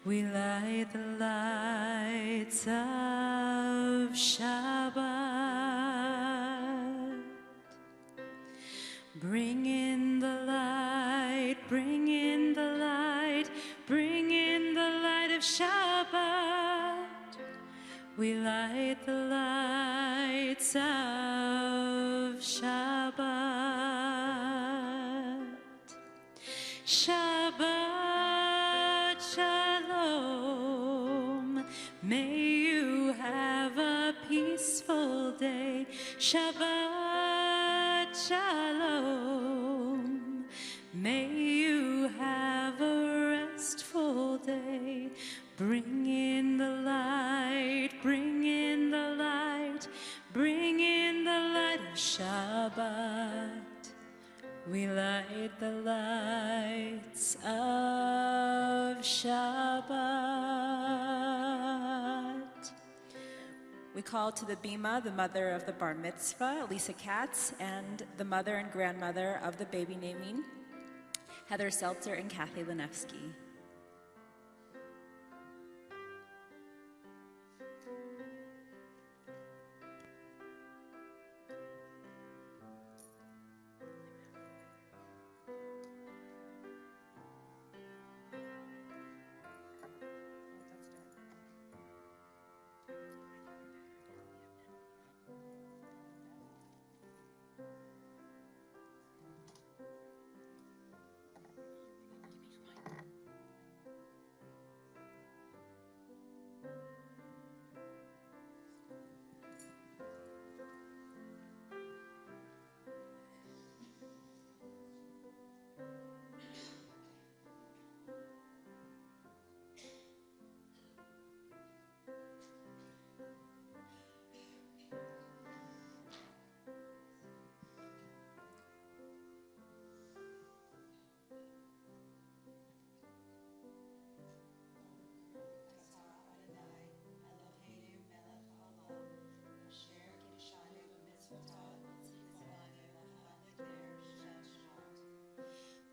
We light the lights of Shabbat. Bring in the light, bring in the light, bring in the light of Shabbat. We light the lights of Shabbat. Shabbat Shalom. May you have a peaceful day. Shabbat Shalom. May you have a restful day. Bring in the light, bring in the light, bring in the light of Shabbat. We light the lights of Shabbat. We call to the Bima, the mother of the bar mitzvah, Lisa Katz, and the mother and grandmother of the baby naming, Heather Seltzer and Kathy Lenevsky.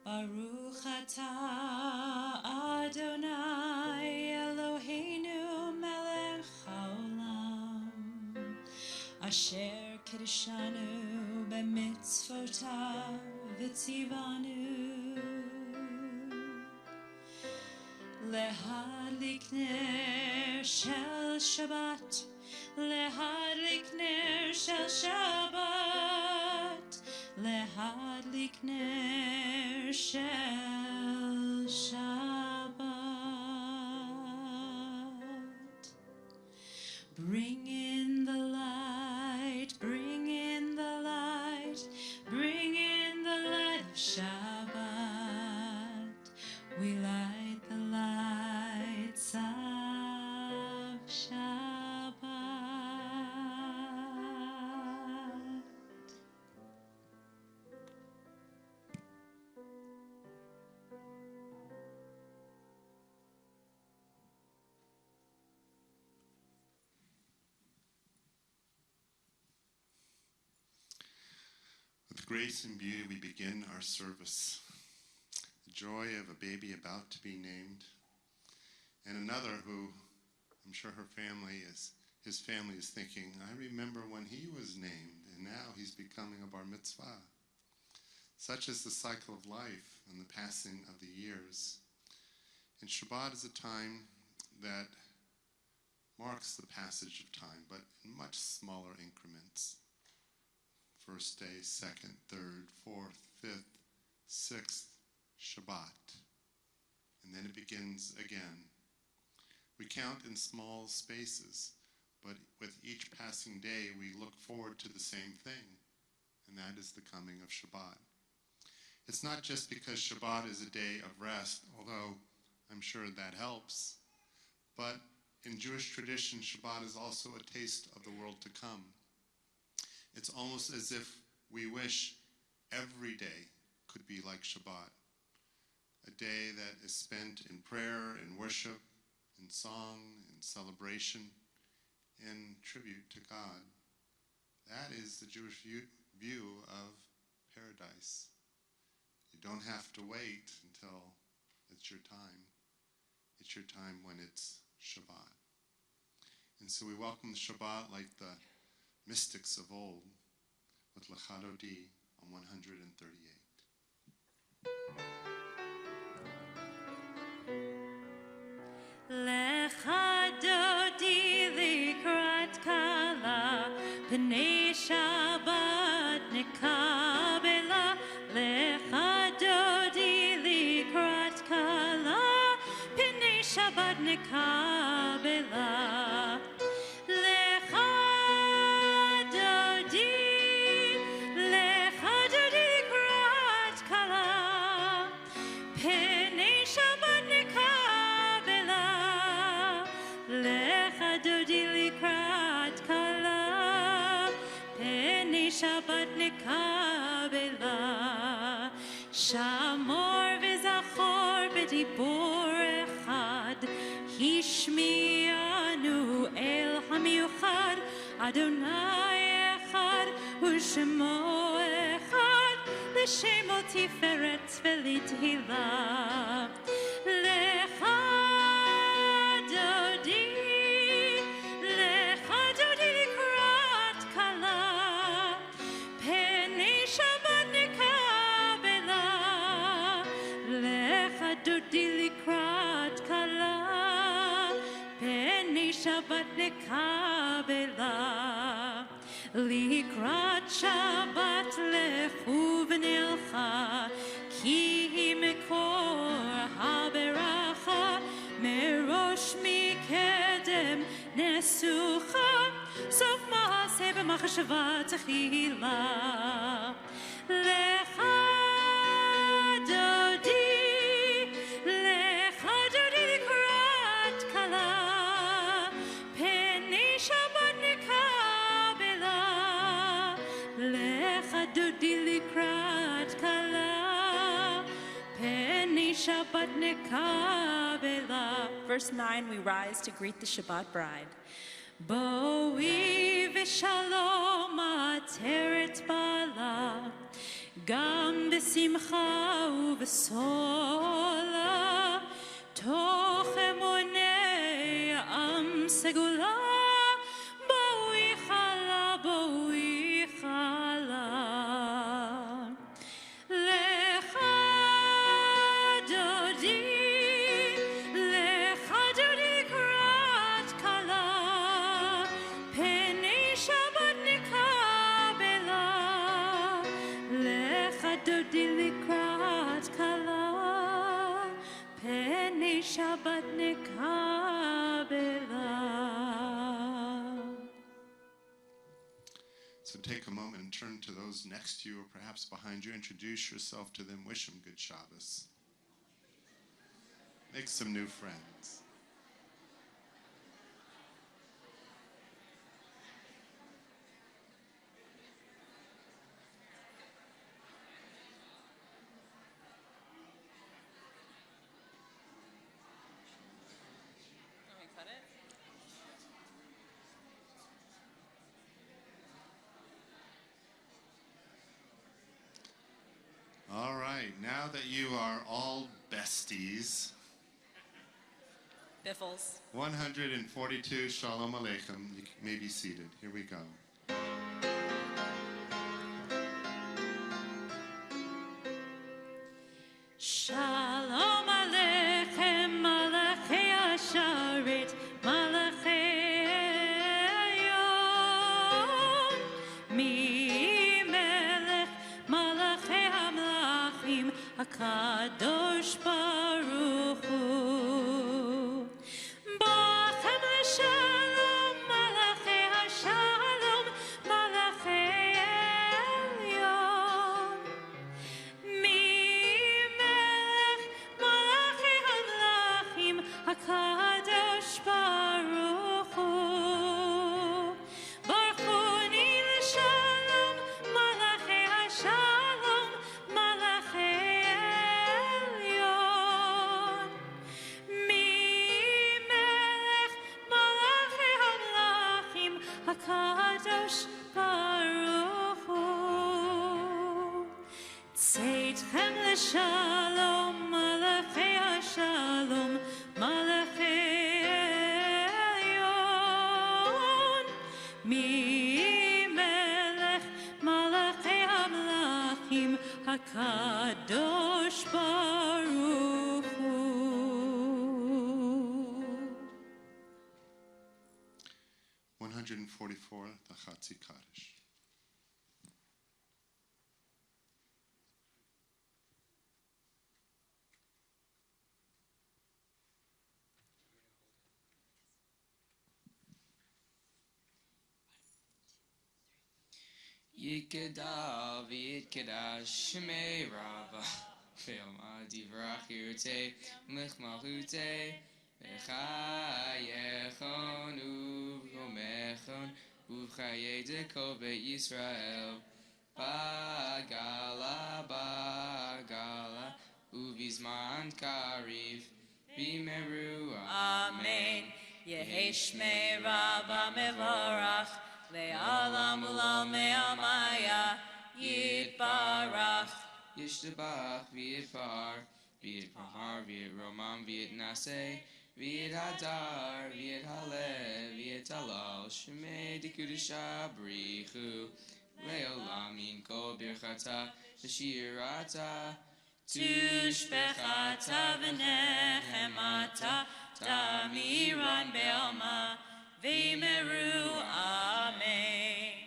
Baruch atah Adonai Eloheinu melech haolam asher kiddushanu b'mitzvotav v'tzivanu lehadlik ner shel Shabbat lehadlik ner shel Shabbat lehadlik ner shel Shabbat. Bring in the light, bring in the light, bring in the light of Shabbat. We light the lights of Shabbat. With grace and beauty we begin our service. The joy of a baby about to be named, and another who I'm sure his family is thinking, I remember when he was named, and now he's becoming a bar mitzvah. Such is the cycle of life and the passing of the years. And Shabbat is a time that marks the passage of time, but in much smaller increments. First day, second, third, fourth, fifth, sixth, Shabbat. And then it begins again. We count in small spaces, but with each passing day, we look forward to the same thing, and that is the coming of Shabbat. It's not just because Shabbat is a day of rest, although I'm sure that helps, but in Jewish tradition, Shabbat is also a taste of the world to come. It's almost as if we wish every day could be like Shabbat, a day that is spent in prayer, in worship, in song, in celebration, in tribute to God. That is the Jewish view of paradise. You don't have to wait until it's your time. It nature time when it's Shabbat. And so we welcome the Shabbat like the mystics of old with Lecha Dodi on 138. Lecha Dodi likrat kala, Pnei Shabbat nekabela. Lecha Dodi likrat kala, Pnei Shabbat nekabela. Lecha Dodi likrat kala, Pnei Shabbat nekabela. Lecha Dodi likrat kala, Pnei Shabbat nekabela. Shamor v'zachor b'dibur echad, Hishmi'anu el hamiuchad, Adonai echad u'shemo echad, L'shemo tiferet v'lithilah. Lecha Dodi, Lecha Dodi likrat kala, Pnei Shabbat nekabela. Lecha Dodi likrat kala, Pnei Shabbat nekabela. Likrat Shabbat lechu v'nelcha, Ki mekor haberacha, Merosh mikedem nesucha, Sof ma'aseh b'machshava tchila. Lecha Dodi, Lecha Dodi likrat kala, Pnei Shabbat nekabela. Lecha Dodi likrat kala, Pnei Shabbat nekabela. Verse 9, we rise to greet the Shabbat bride. Boi v'shalom ateret bala, Gam b'simcha u'b'sola, Toch emunei am segula, Boi chala, Boi chala. Lecha Dodi, Lecha Dodi likrat kala, Pnei Shabbat nekabela. Lecha Dodi likrat kala, Pnei Shabbat nekabela. So take a moment and turn to those next to you or perhaps behind you. Introduce yourself to them. Wish them good Shabbos. Make some new friends. All right, now that you are all besties, Biffles. 142 Shalom Aleichem. You may be seated. Here we go. Shalom Aleichem, Malachei Asharet, Malachei Elyon, Mi Melech, Malachei HaMelachim, HaKadosh Baruch Hu. Bachem l'shalom, Malachei HaShalom, Malachei Elyon. Mi melech malachei hamlachim hakadosh baruch hu. Baruchuni l'shalom malachei hashalom malachei elyon. Mi melech malachei hamlachim hakadosh baruch hu. Tzedchem l'shalom, malachei hashalom, malachei 144, the Chatzi Kaddish. Yikadal v'yitkadash shmei rava ve'oma divrach yirtei mechmalchutei v'chayechon uv'gomechon uv'chayei dekol beit Yisrael bagala uv'izman kariv b'meru Amen. Yehi Shmei Rabba Mevorach, Le'alam Ulal Me'amaya, Yitbarach. Yishtabach v'yitfar v'yitpahar v'yitromam v'yitnaseh v'yithadar v'yithaleh v'yithalal shemei dekudisha brichu le'olam min kol birchata v'shirata Tushbechata v'nechemata, Tamiran Be'alma, V'meru. Amen.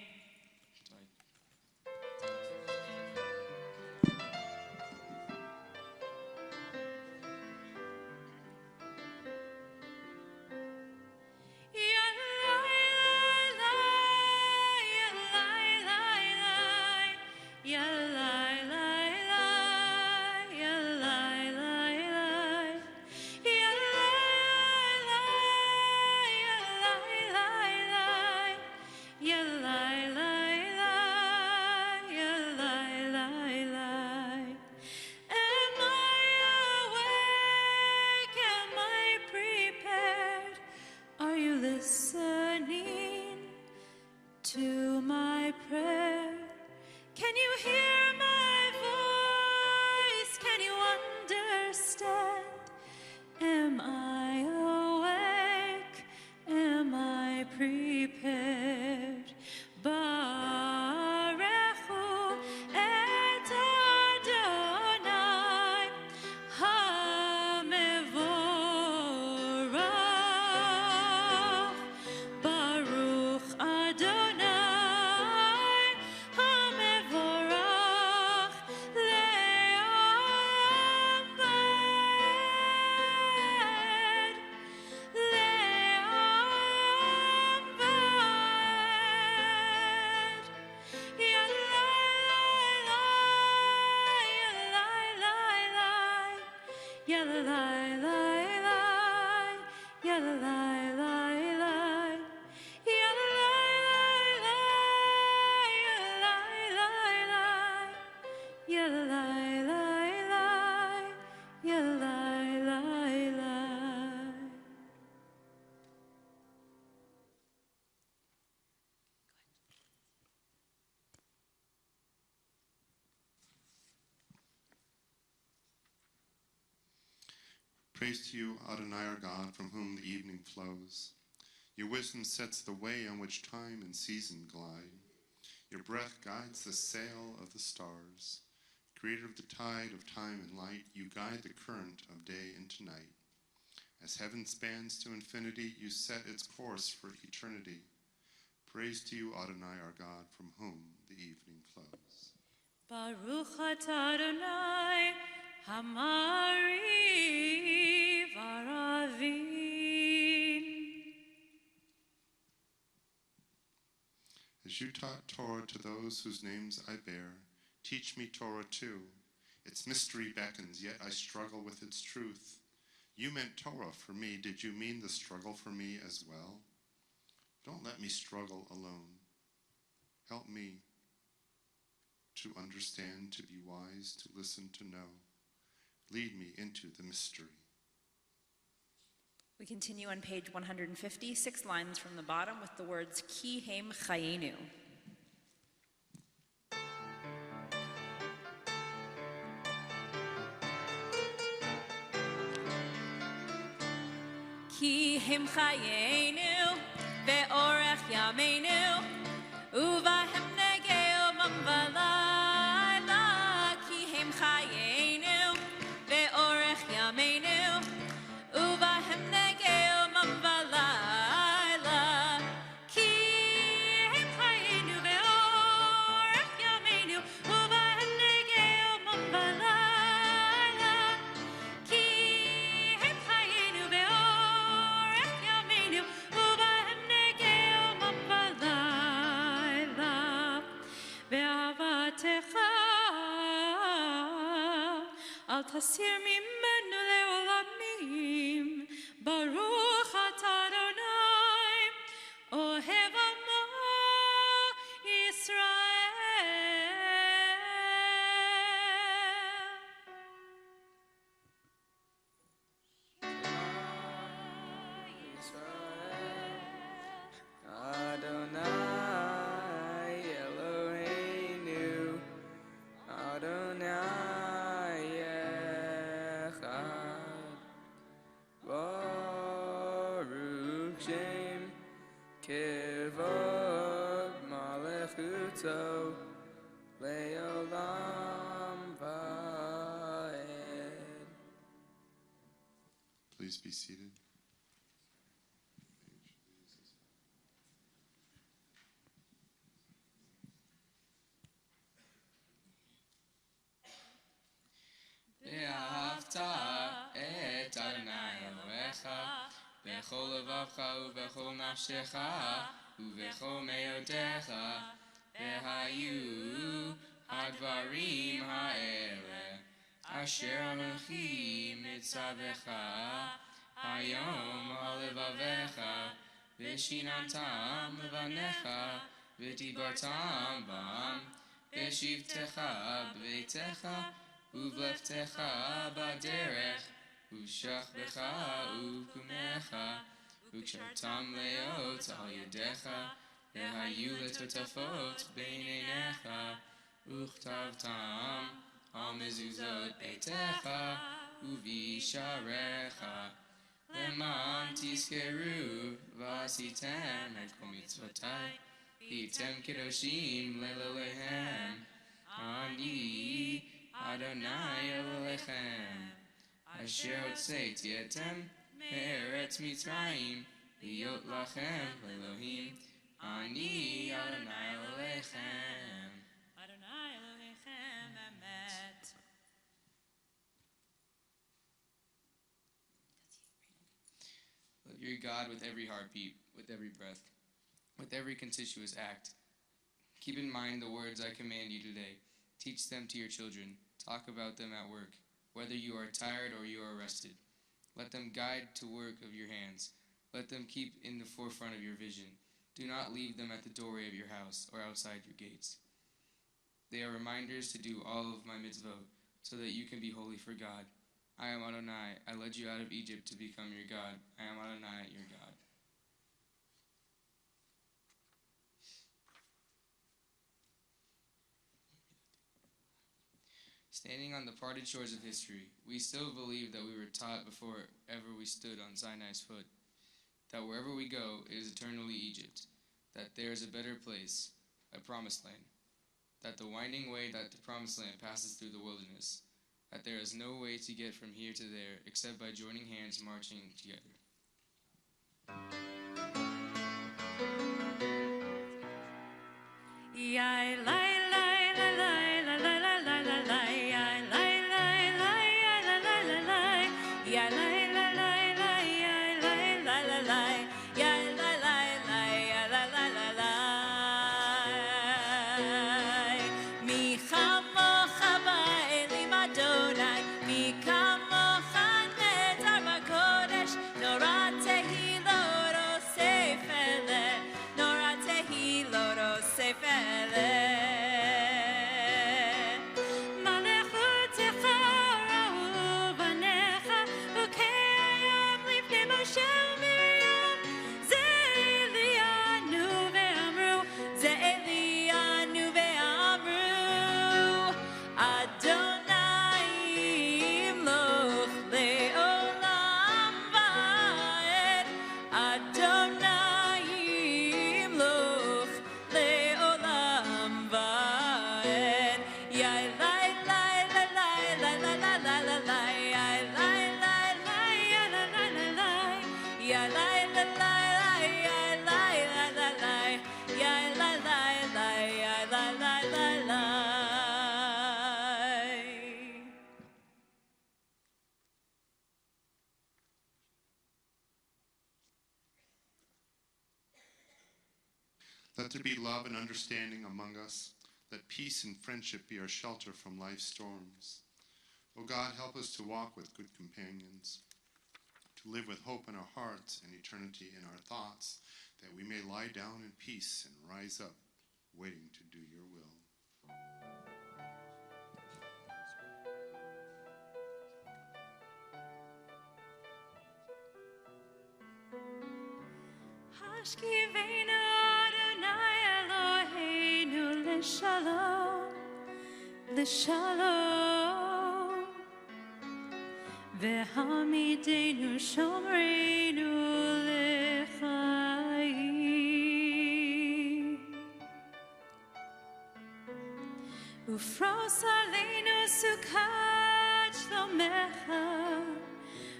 Are you listening to my prayer? Can you hear my voice? Can you understand? Am I awake? Am I prepared? Barechu et Adonai HaMevorach. Baruch Adonai HaMevorach le'olam va'ed. Le'olam va'ed. Yalalai, yalalai, Praise to you, Adonai our God, from whom the evening flows. Your wisdom sets the way on which time and season glide. Your breath guides the sail of the stars. Creator of the tide of time and light, you guide the current of day into night. As heaven spans to infinity, you set its course for eternity. Praise to you, Adonai our God, from whom the evening flows. Baruch atah Adonai Hamari Varavin. As you taught Torah to those whose names I bear, teach me Torah too. Its mystery beckons, yet I struggle with its truth. You meant Torah for me. Did you mean the struggle for me as well? Don't let me struggle alone. Help me to understand, to be wise, to listen, to know. Lead me into the mystery. We continue on page 150, 6 lines from the bottom with the words Ki Hem Chayenu. Ki Hem Chayenu ve'orech yameinu uvahem negeo mamvalayla. Ki Hem Chayenu ve'orech yameinu uvahem negeo mamvalayla. Ki asir mimenu leolamim. Baruch atah Adonai, ohev amo Adonai Eloheinu, Adonai Echad, Baruch Shem Kevod Malechuto Leolam Vaed. Please be seated. ואהבת את אדוני אלוהיך בכל לבבך ובכל נפשך ובכל מאודך, והיו הדברים האלה אשר אנוכי מצווך היום על לבביך, ושיננתם לבניך ודיברתם בם בשבתך בביתך ובלכתך בדרך, ושכבך וקומך, וקשרתם להיות על ידיך, והיו לטוטפות בין עיניך, וכתבתם על מזוזות ביתך ובשעריך, למען תזכרו ועשיתם את כל מצוותי, והייתם קדושים לאלוהיהם. אני אדוני אלוהיכם, אשר הוצאתי אתם מארץ מצרים, להיות לכם לאלוהים. אני אדוני אלוהיכם. Adonai Elohechem emet. Love your God with every heartbeat, with every breath, with every conspicuous act. Keep in mind the words I command you today. Teach them to your children. Talk about them at work, whether you are tired or you are rested. Let them guide to work of your hands. Let them keep in the forefront of your vision. Do not leave them at the doorway of your house or outside your gates. They are reminders to do all of my mitzvot, so that you can be holy for God. I am Adonai. I led you out of Egypt to become your God. I am Adonai, your God. Standing on the parted shores of history, we still believe that we were taught before ever we stood on Sinai's foot, that wherever we go, it is eternally Egypt, that there is a better place, a promised land, that the winding way that the promised land passes through the wilderness, that there is no way to get from here to there except by joining hands marching together. Yai lai lai lai lai lai lai lai lai lai lai. Yai lai lai lai lai lai lai lai. Yai lai lai lai lai lai lai lai lai. Yai lai lai lai lai lai lai lai. Mi chamocha ba'elim Adonai, mi kamocha netar b'kodesh, nora tehilo rosefele, nora tehilo rosefele. Malechutecha ra'u banecha, ukeyam lifnei Moshe u'Miriam. Ze Elianu ve'amru, ze Elianu ve'amru, Adonai yimloch le'olam va'ed, Adonai yimloch le'olam va'ed. Yai lai lai lai lai lai lai lai lai lai lai. Yai lai lai lai yai lai lai lai lai. Yai lai lai lai lai yai lai lai lai lai. Yai lai lai lai yai lai lai lai lai. Let there be love and understanding among us. Let peace and friendship be our shelter from life's storms. O God, help us to walk with good companions, to live with hope in our hearts and eternity in our thoughts, that we may lie down in peace and rise up, waiting to do your will. Hashkivenu Adonai Eloheinu l'shalom, l'shalom. V'hamidenu shomreinu l'chaim. Ufros aleinu sukkot shlomecha.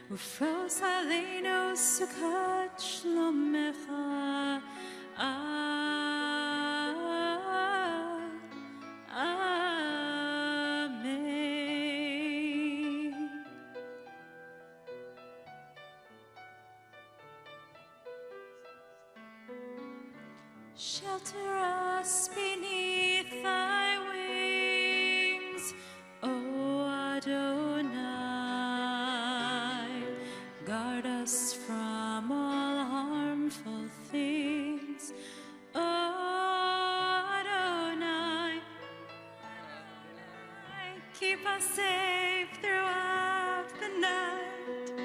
Ufros aleinu sukkot shlomecha. Amen. Shelter us beneath thy wings, O Adonai. Guard us from all harmful things, O Adonai. Keep us safe throughout the night,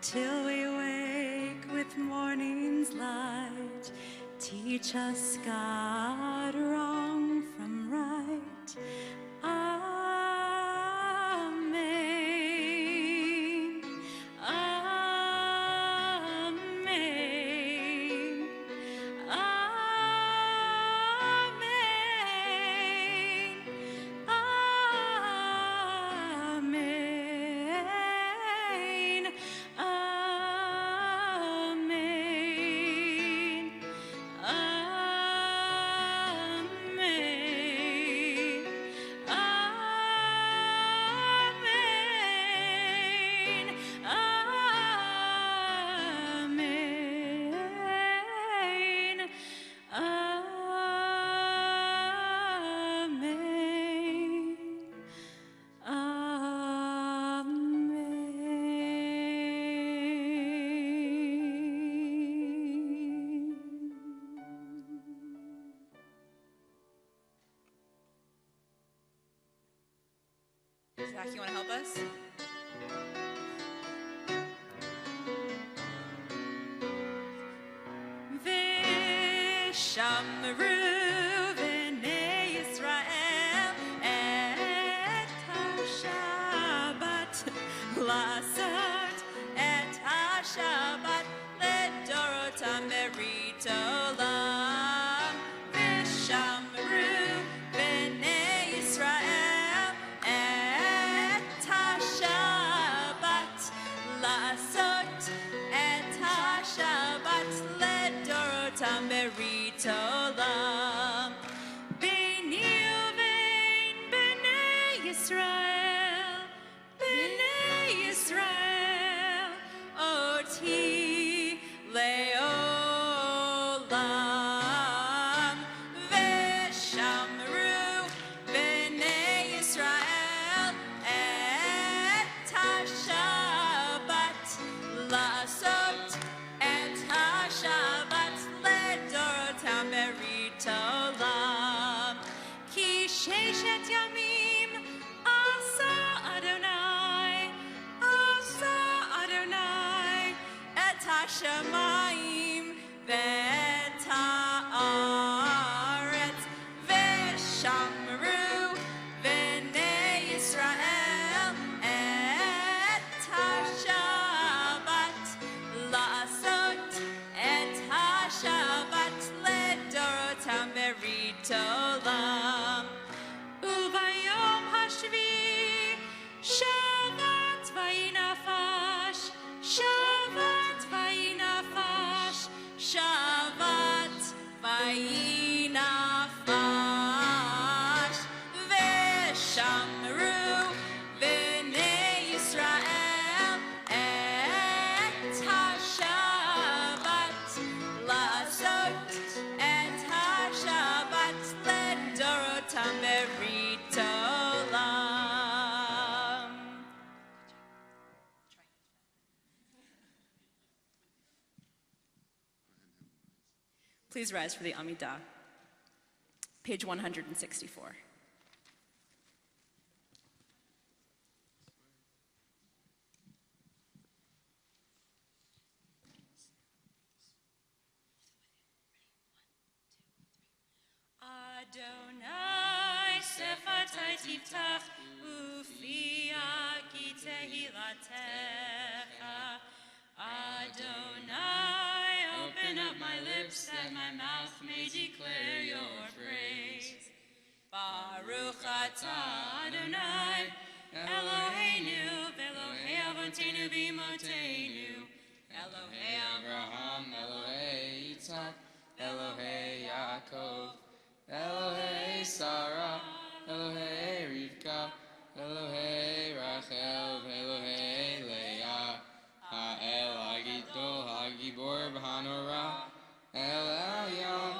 till we wake with morning's light. Teach us, God, wrong from right. Amen. Amen. Amen. Amen. Amen. Zach, you want to help us? V'shamru b'nei Yisrael et ha-Shabbat la'asot et ha-Shabbat ledorotam berit olam. V'shamru b'nei Yisrael et ha-Shabbat la'asot et ha-Shabbat ledorotam berit olam. B'ni uvein b'nei Yisrael, b'nei Yisrael, oti le'olam. V'shamru b'nei Yisrael et ha-Shabbat la'asot et ha-Shabbat ledorotam berit olam. Ki sheshet yamim asa Adonai et ha-shamayim ve'et ha'aretz. V'shamru b'nei Yisrael et ha-Shabbat la'asot et ha-Shabbat ledorotam berit olam. Ubayom hashvi Shabbat vayinafash, Shabbat vayinafash. Please rise for the Amidah. Page 164. Adonai sefatai tiftach ufia ki tehilatecha. Adonai, open up my lips that my mouth may declare your praise. Baruch atah Adonai, Eloheinu, Elohei Avotenu v'Imotenu, Elohei Abraham, Elohei Yitzhak, Elohei Yaakov, Elohei Sarah, Elohei Rivka, Elohei Rachel, Elohei Leah, Ha'el Hagidol, Hagibor B'Hanorah, El Elyon,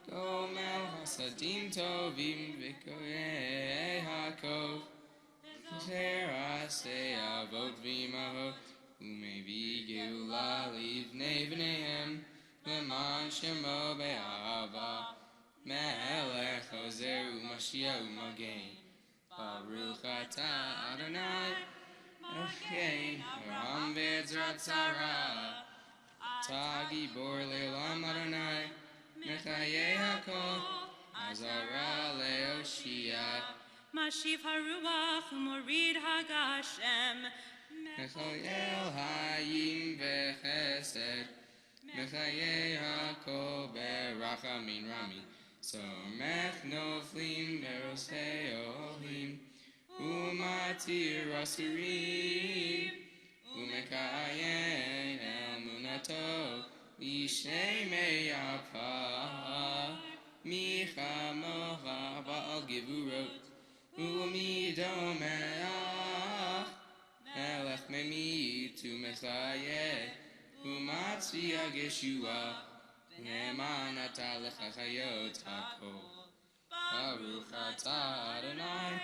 Gomel Hasadim Tovim, V'Koyei Hakov, Terasei Avot V'Imahot, Umevi Geula Livnei V'neihem, Leman Shemo Be'ahava, Melech Hozer U'Mashiach U'Magen, Baruch atah Adonai, Eloheinu Avraham ve'Ezrat Sarah, Atah Gibor le'olam Adonai, Mechayei hakol, Azara le'Oshia, Mashiv haruach u'morid hagashem. Mechayel hayim ve'chesed, Mechayei hakol be'rachamin rami, Somech noflim be'rosei olim, Umatir asurim, Umekayen elmunato, Lishemei apah, Micha mocha ba'al gevurot, Umidomeach, Melech memit umechayeh, Umatzia Yeshua, Ne'eman atah lechachayot hakol, Baruch atah Adonai,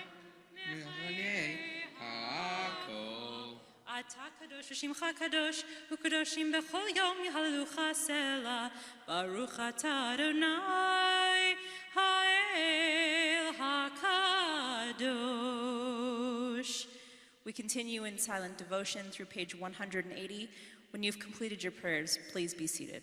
Melech hakol. Atah kadosh v'shimcha kadosh, u'kadoshim b'chol yom yehalelucha selah. Baruch atah Adonai, ha'el hakadosh. We continue in silent devotion through page 180. When you've completed your prayers, please be seated.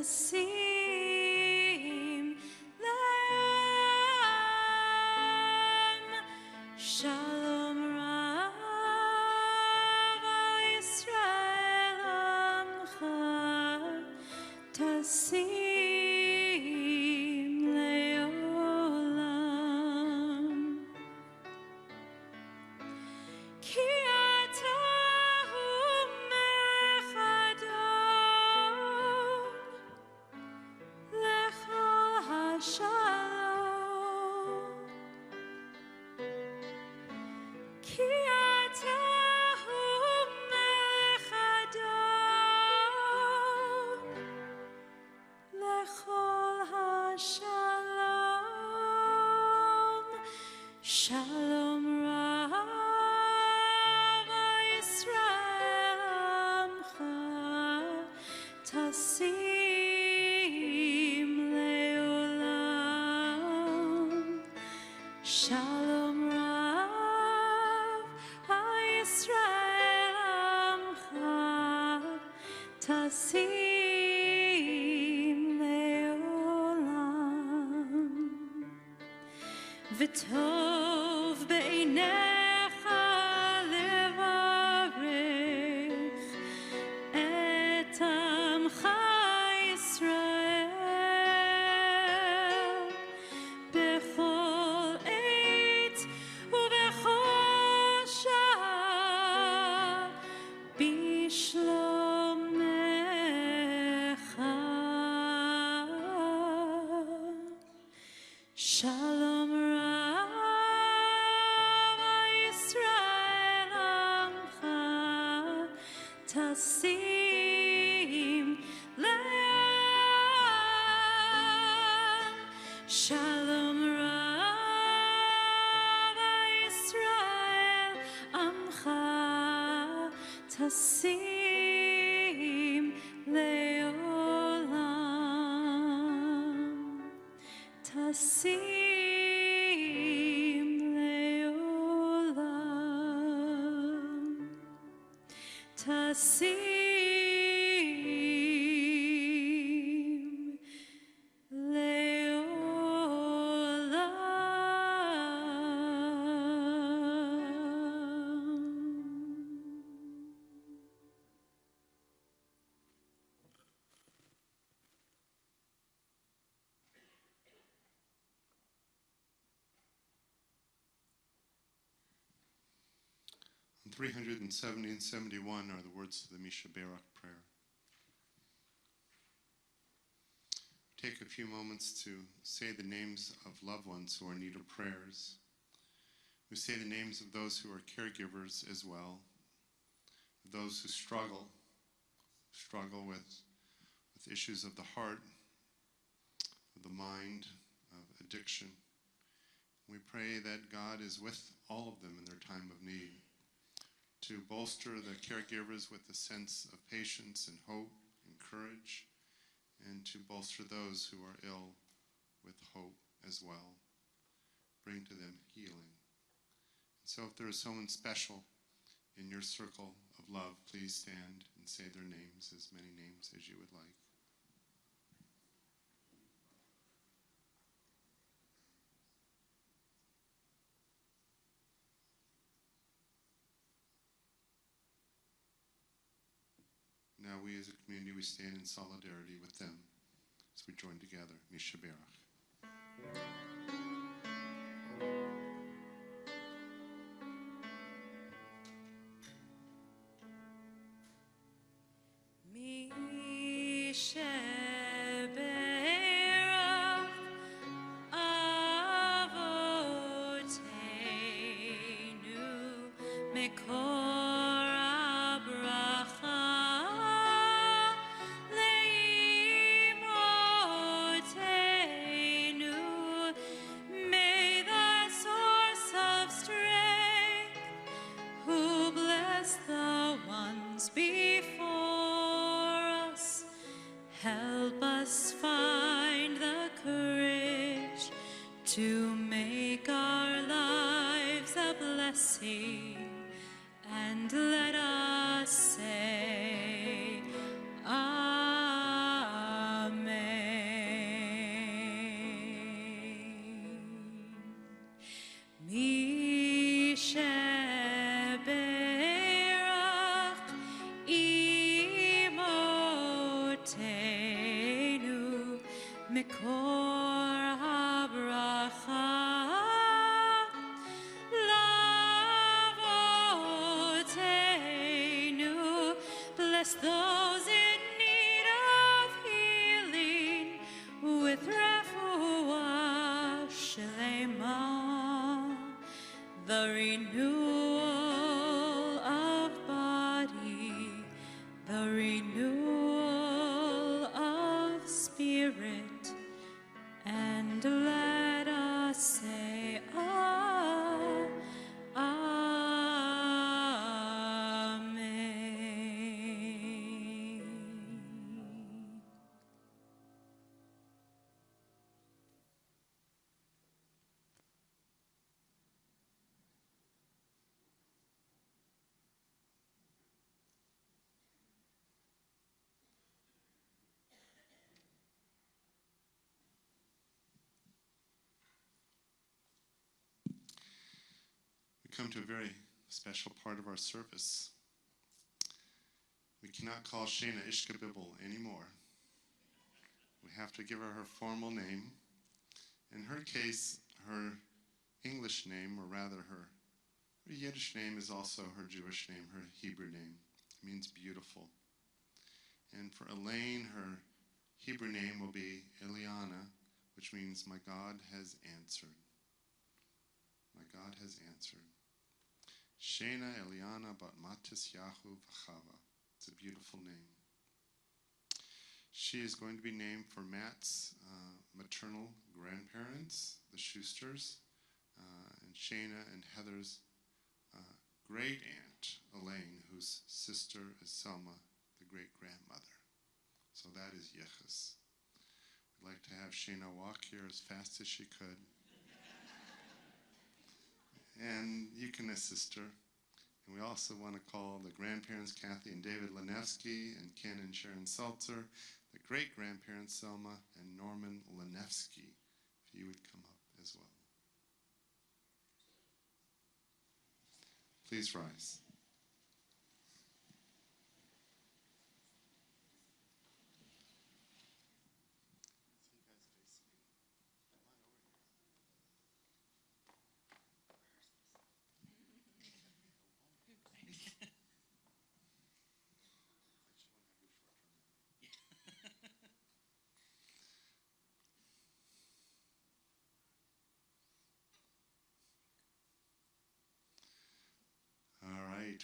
Tasim le'am Shalom Rav Yisrael Amcha Tasim le'olam Ki ata hu melech Adon lechol hashalom Ki ata hu melech Adon lechol hashalom Shalom Rav Yisrael Amcha Tasim le'olam Shalom Rav Yisrael Amcha Tasim le'olam V'tov be'einecha levarech et amcha Yisrael bechol עת ובכל שעה בשלומך Shalom Rav Yisrael Amcha Tasim le'am Shalom Rav Yisrael Amcha Tasim le'olam Tasim le'olam Tasim le'olam 370 and 71 are the words of the Misha Barak prayer. Take a few moments to say the names of loved ones who are in need of prayers. We say the names of those who are caregivers as well, those who struggle with issues of the heart, of the mind, of addiction. We pray that God is with all of them in their time of need, to bolster the caregivers with a sense of patience and hope and courage, and to bolster those who are ill with hope as well. Bring to them healing. And so if there is someone special in your circle of love, please stand and say their names, as many names as you would like. Now we as a community, we stand in solidarity with them as we join together. Misha Barak. Misha Barak Avoteinu Mekor Abracha Leimotenu. May the source of strength, who bless the ones before us, help us find the courage to make our lives a blessing, and let us say Amen. Mi sheberach imotenu mikor habracha lavotenu. Bless those in need of healing with refuah shlema, the renewal of body, the renewal of spirit, and let us say, Amen. We come to a very special part of our service. We cannot call Shana Ishkabibble anymore. We have to give her her formal name. In her case, her English name, or rather her Yiddish name, is also her Jewish name, her Hebrew name. It means beautiful. And for Elaine, her Hebrew name will be Eliana, which means my God has answered. My God has answered. Shana Eliana bat Matis Yahu V'chava. It's a beautiful name. She is going to be named for Matt's maternal grandparents, the Schusters, and Shana and Heather's great aunt, Elaine, whose sister is Selma, the great-grandmother. So that is Yichus. We'd like to have Shana walk here as fast as she could. And you can assist her. And we also want to call the grandparents, Kathy and David Lenevsky, and Ken and Sharon Seltzer, the great-grandparents, Selma and Norman Lenevsky, if you would come up as well. Please rise.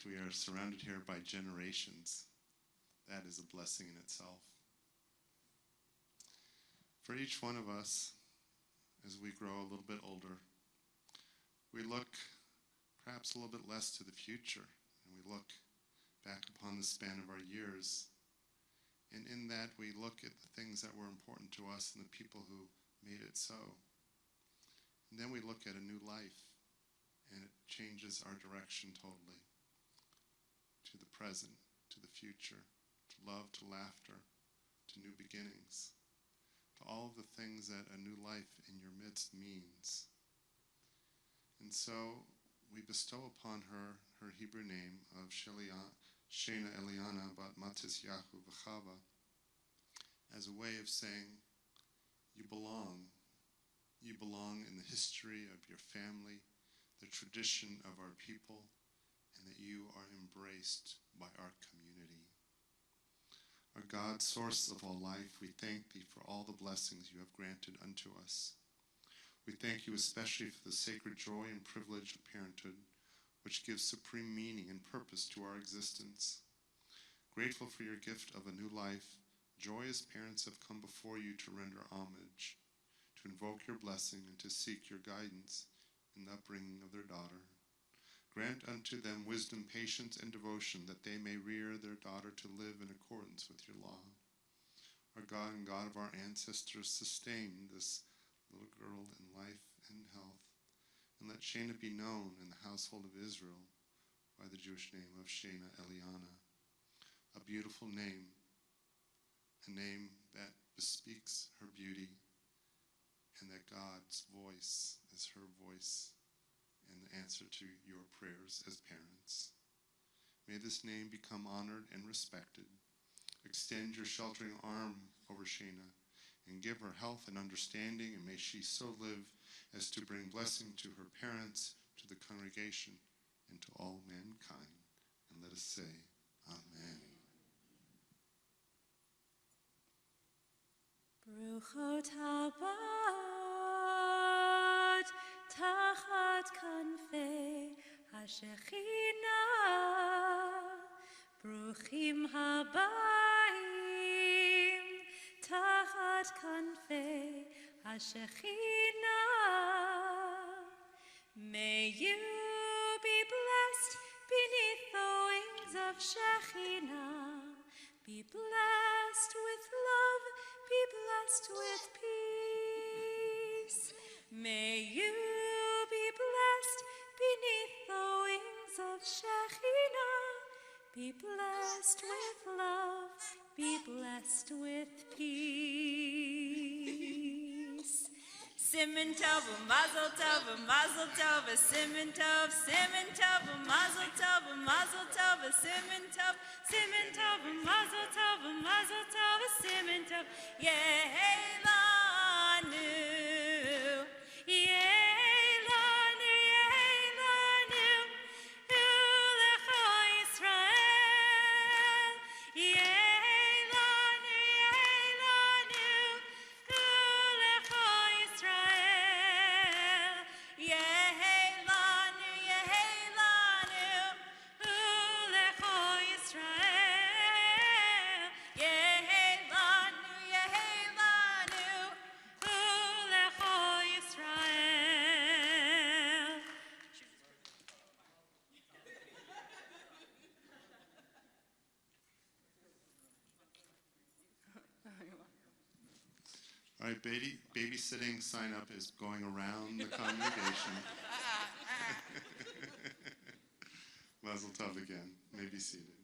We are surrounded here by generations. That is a blessing in itself. For each one of us, as we grow a little bit older, we look perhaps a little bit less to the future, and we look back upon the span of our years. And in that, we look at the things that were important to us and the people who made it so. And then we look at a new life, and it changes our direction totally. To the present, to the future, to love, to laughter, to new beginnings, to all of the things that a new life in your midst means. And so we bestow upon her her Hebrew name of Shana Eliana bat Matis Yahu V'chava as a way of saying, you belong. You belong in the history of your family, the tradition of our people, and that you are embraced by our community. Our God, source of all life, we thank thee for all the blessings you have granted unto us. We thank you especially for the sacred joy and privilege of parenthood, which gives supreme meaning and purpose to our existence. Grateful for your gift of a new life, joyous parents have come before you to render homage, to invoke your blessing and to seek your guidance in the upbringing of their daughter. Grant unto them wisdom, patience, and devotion, that they may rear their daughter to live in accordance with your law. Our God and God of our ancestors, sustain this little girl in life and health, and let Shana be known in the household of Israel by the Jewish name of Shana Eliana, a beautiful name, a name that bespeaks her beauty, and that God's voice is her voice, answer to your prayers as parents. May this name become honored and respected. Extend your sheltering arm over Shana and give her health and understanding, and may she so live as to bring blessing to her parents, to the congregation, and to all mankind. And let us say, Amen. Bruchot habat tachat kanfei hashechina, bruchim habayim tachat kanfei hashechina. May you be blessed beneath the wings of Shekhinah. Be blessed with love, be blessed with peace. May you be blessed beneath the wings of Shekhinah. Be blessed with love, be blessed with peace. Siman tov, mazel tov, mazel tov, siman tov, mazel tov, siman tov, mazel tov, siman tov, yehelanu, yehelanu, yehelanu, ulecha Yisrael, yehelanu, yehelanu, ulecha Yisrael, yehelanu, yehelanu, ulecha Yisrael, yehelanu, yehelanu, ulecha Yisrael. All right, babysitting sign up is going around the congregation. Mazel tov again. May be seated.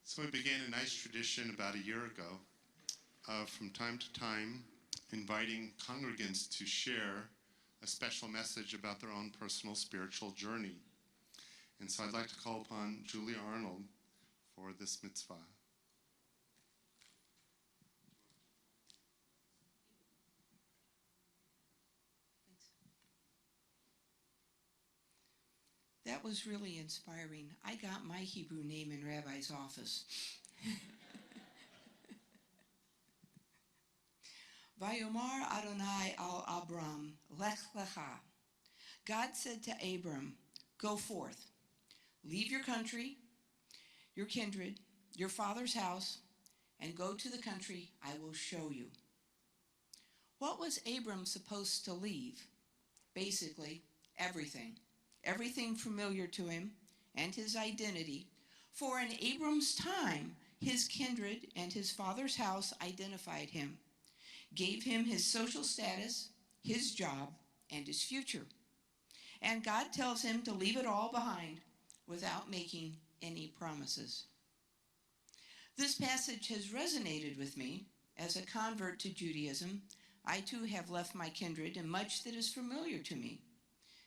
So we began a nice tradition about a year ago of, from time to time, inviting congregants to share a special message about their own personal spiritual journey. And so I'd like to call upon Julia Arnold for this mitzvah. That was really inspiring. I got my Hebrew name in Rabbi's office. Vayomar Adonai al Abram, Lech Lecha. God said to Abram, go forth, leave your country, your kindred, your father's house, and go to the country I will show you. What was Abram supposed to leave? Basically, everything. Everything familiar to him and his identity. For in Abram's time, his kindred and his father's house identified him, gave him his social status, his job, and his future. And God tells him to leave it all behind without making any promises. This passage has resonated with me. As a convert to Judaism, I too have left my kindred and much that is familiar to me.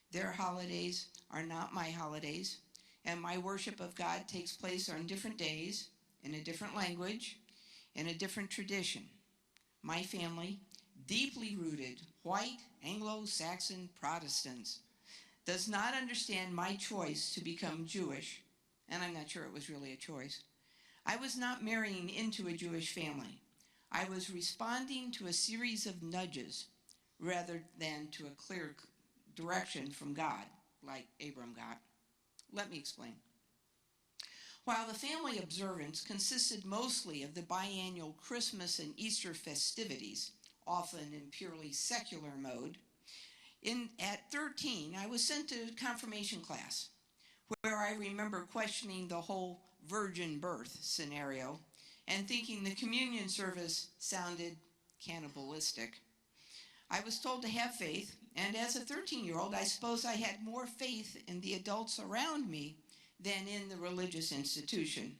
Their holidays are not my holidays, and my worship of God takes place on different days, in a different language, in a different tradition. My family, deeply rooted white Anglo-Saxon Protestants, does not understand my choice to become Jewish, and I'm not sure it was really a choice. I was not marrying into a Jewish family. I was responding to a series of nudges rather than to a clear direction from God, like Abram got. Let me explain. While the family observance consisted mostly of the biannual Christmas and Easter festivities, often in purely secular mode, at 13, I was sent to confirmation class, where I remember questioning the whole virgin birth scenario and thinking the communion service sounded cannibalistic. I was told to have faith, and as a 13-year-old, I suppose I had more faith in the adults around me than in the religious institution.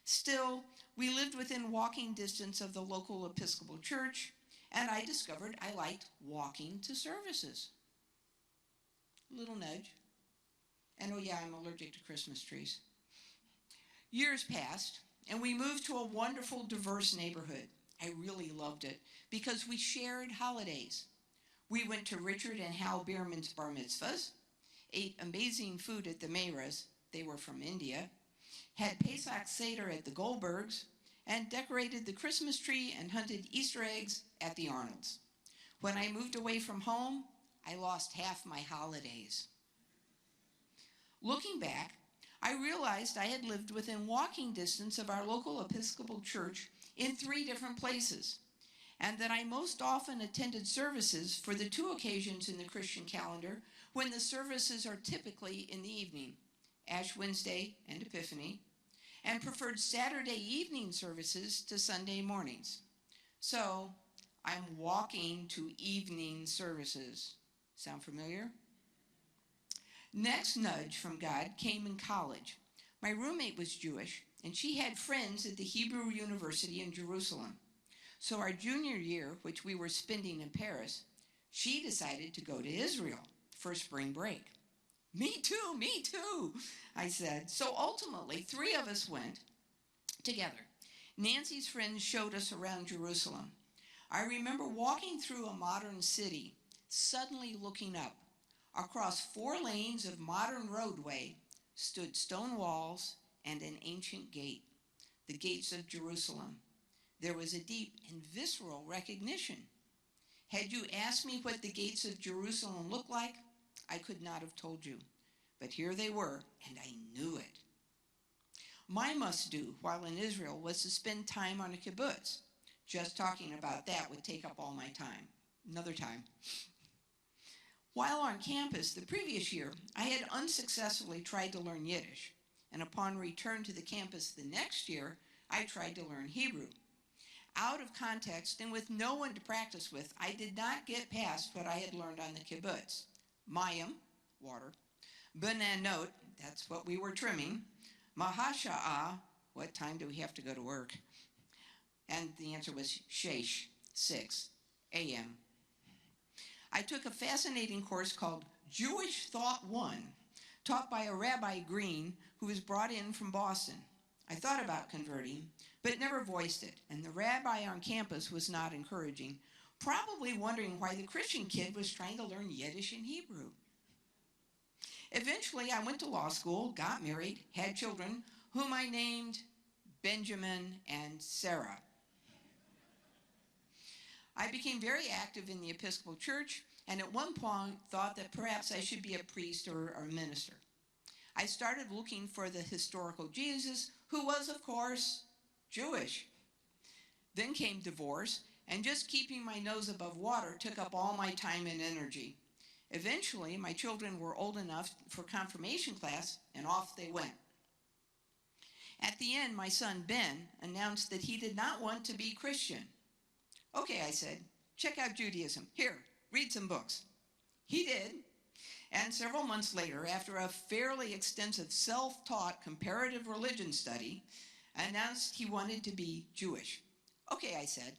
Still, we lived within walking distance of the local Episcopal Church, and I discovered I liked walking to services. Little nudge. And oh yeah, I'm allergic to Christmas trees. Years passed, and we moved to a wonderful, diverse neighborhood. I really loved it because we shared holidays. We went to Richard and Hal Bierman's bar mitzvahs, ate amazing food at the Meiras, they were from India, had Pesach Seder at the Goldbergs, and decorated the Christmas tree and hunted Easter eggs at the Arnolds. When I moved away from home, I lost half my holidays. Looking back, I realized I had lived within walking distance of our local Episcopal church in 3 different places, and that I most often attended services for the 2 occasions in the Christian calendar when the services are typically in the evening, Ash Wednesday and Epiphany, and preferred Saturday evening services to Sunday mornings. So I'm walking to evening services. Sound familiar? Next nudge from God came in college. My roommate was Jewish, and she had friends at the Hebrew University in Jerusalem. So our junior year, which we were spending in Paris, she decided to go to Israel for spring break. Me too, I said. So ultimately, 3 of us went together. Nancy's friends showed us around Jerusalem. I remember walking through a modern city, suddenly looking up. Across 4 lanes of modern roadway stood stone walls and an ancient gate, the gates of Jerusalem. There was a deep and visceral recognition. Had you asked me what the gates of Jerusalem looked like, I could not have told you. But here they were, and I knew it. My must-do while in Israel was to spend time on a kibbutz. Just talking about that would take up all my time. Another time. While on campus the previous year, I had unsuccessfully tried to learn Yiddish, and upon return to the campus the next year, I tried to learn Hebrew. Out of context and with no one to practice with, I did not get past what I had learned on the kibbutz. Mayim, water. Bananot, that's what we were trimming. Mahasha'ah, what time do we have to go to work? And the answer was shesh, 6 a.m. I took a fascinating course called Jewish Thought 1, taught by a Rabbi Green who was brought in from Boston. I thought about converting, but never voiced it, and the rabbi on campus was not encouraging, probably wondering why the Christian kid was trying to learn Yiddish and Hebrew. Eventually, I went to law school, got married, had children, whom I named Benjamin and Sarah. I became very active in the Episcopal Church, and at one point thought that perhaps I should be a priest or a minister. I started looking for the historical Jesus, who was, of course, Jewish. Then came divorce, and just keeping my nose above water took up all my time and energy. Eventually, my children were old enough for confirmation class, and off they went. At the end, my son, Ben, announced that he did not want to be Christian. Okay, I said, check out Judaism. Here, read some books. He did, and several months later, after a fairly extensive self-taught comparative religion study, announced he wanted to be Jewish. Okay, I said,